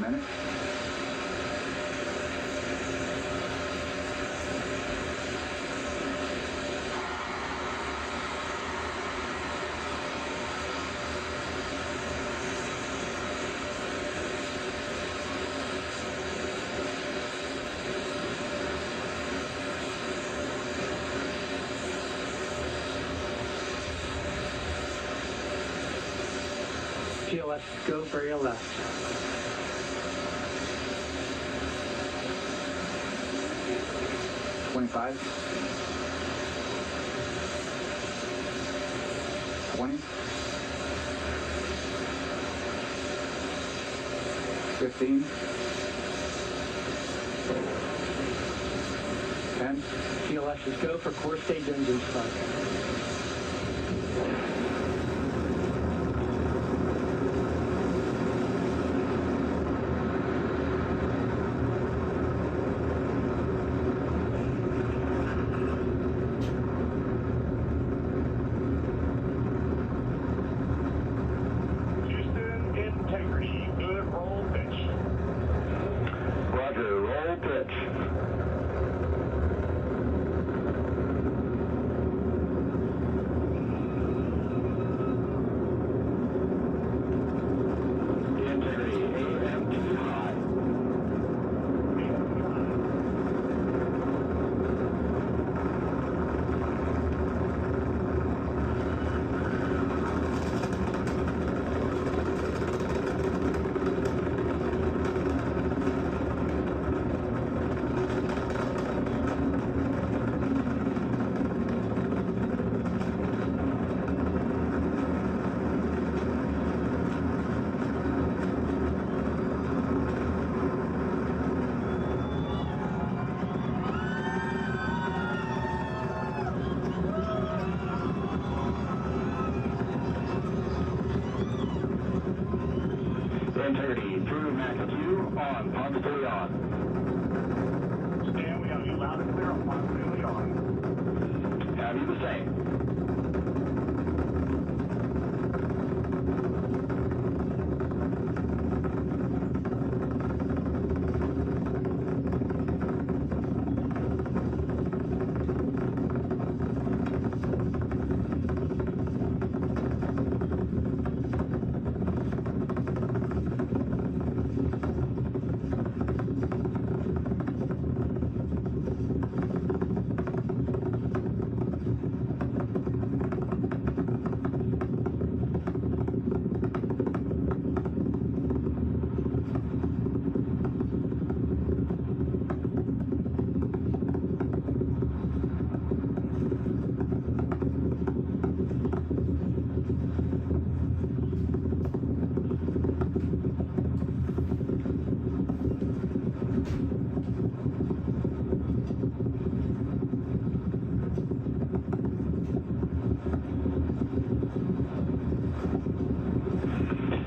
minute. TLS, go for your left. $25. 20. 15. 10. TLS is go for core stage engine start. Houston, integrity, good roll pitch. Roger, roll pitch. Integrity, AM2 high. Integrity through Max 2 on positively on. Stan, we have you loud and clear on positively on. Have you the same?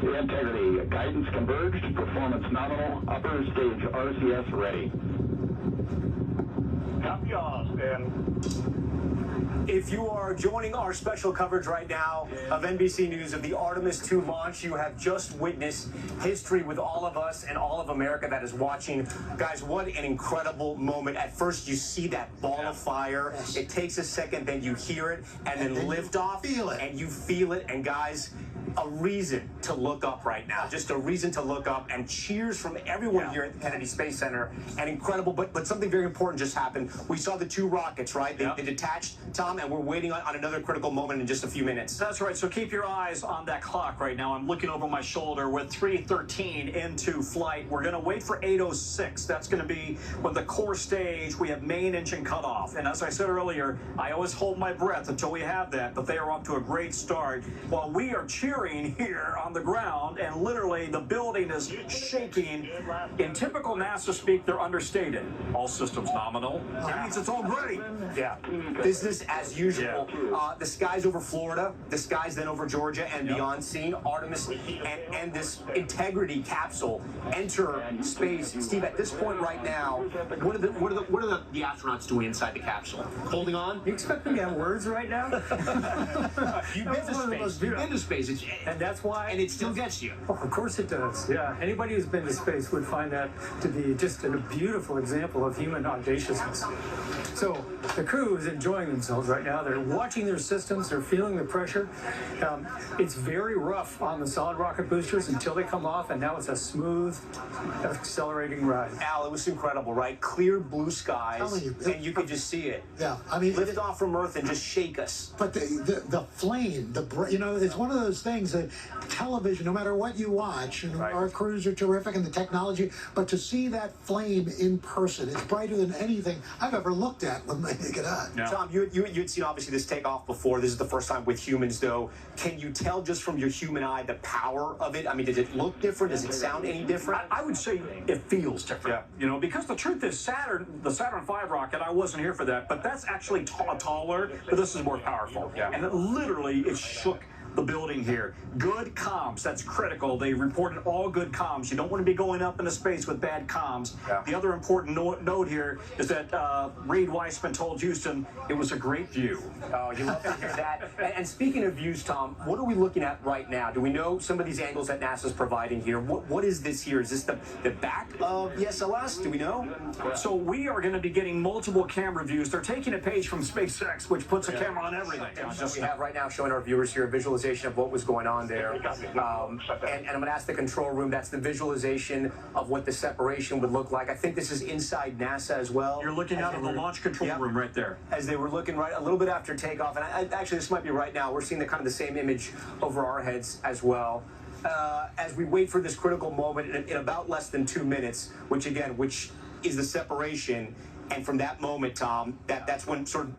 Integrity, guidance converged, performance nominal, upper stage RCS ready. Copy all, Stan. If you are joining our special coverage right now of NBC News of the Artemis 2 launch, you have just witnessed history with all of us and all of America that is watching. Guys, what an incredible moment. At first, you see that ball of fire. Yes. It takes a second, then you hear it, and then then lift you off. feel it. And you feel it. And guys, a reason to look up right now. Just a reason to look up, and cheers from everyone here at the Kennedy Space Center. And incredible, but something very important just happened. We saw the two rockets, right? They detached, Tom, and we're waiting on another critical moment in just a few minutes. That's right. So keep your eyes on that clock right now. I'm looking over my shoulder with 3:13 into flight. We're going to wait for 8:06. That's going to be when the core stage, we have main engine cutoff. And as I said earlier, I always hold my breath until we have that, but they are off to a great start. While we are cheering here on the ground, and literally the building is shaking. In typical NASA speak, they're understated. All systems nominal. That means it's all great. Yeah. Business as usual. The skies over Florida, the skies then over Georgia and beyond, seeing Artemis and this Integrity capsule enter space. Steve, at this point right now, what are the astronauts doing inside the capsule? Holding on? You expect me to have words right now? You've been to space. You've been to space. And that's why. And it still gets you. Oh, of course it does. Yeah. Anybody who's been to space would find that to be just a beautiful example of human audaciousness. So the crew is enjoying themselves right now. They're watching their systems. They're feeling the pressure. It's very rough on the solid rocket boosters until they come off, and now it's a smooth, accelerating ride. Al, it was incredible, right? Clear blue skies, telling you, and you could just see it. Yeah, I mean, Lift off from Earth and just shake us. but the flame, it's one of those things that television, no matter what you watch, and our crews are terrific and the technology, but to see that flame in person, it's brighter than anything I've ever looked at with my naked eye. Yeah. Tom, you'd seen obviously this takeoff before. This is the first time with humans, though. Can you tell just from your human eye the power of it? I mean, does it look different? Does it sound any different? I would say it feels different. You know, because the truth is the Saturn V rocket, I wasn't here for that, but that's actually taller, but this is more powerful. And it shook the building here. Good comms, that's critical. They reported all good comms. You don't want to be going up into space with bad comms. The other important note here is that Reed Weissman told Houston it was a great view. Oh, you love to hear that. And speaking of views, Tom, what are we looking at right now? Do we know some of these angles that NASA's providing here? What is this here? Is this the back of the SLS? Do we know? So we are going to be getting multiple camera views. They're taking a page from SpaceX, which puts a camera on everything. We have right now showing our viewers here a visualization of what was going on there. And I'm going to ask the control room, that's the visualization of what the separation would look like. I think this is inside NASA as well. You're looking out of the launch control room right there. As they were looking right a little bit after takeoff, and actually this might be right now, we're seeing the kind of the same image over our heads as well. As we wait for this critical moment in about less than 2 minutes, which is the separation, and from that moment, Tom, that's when sort of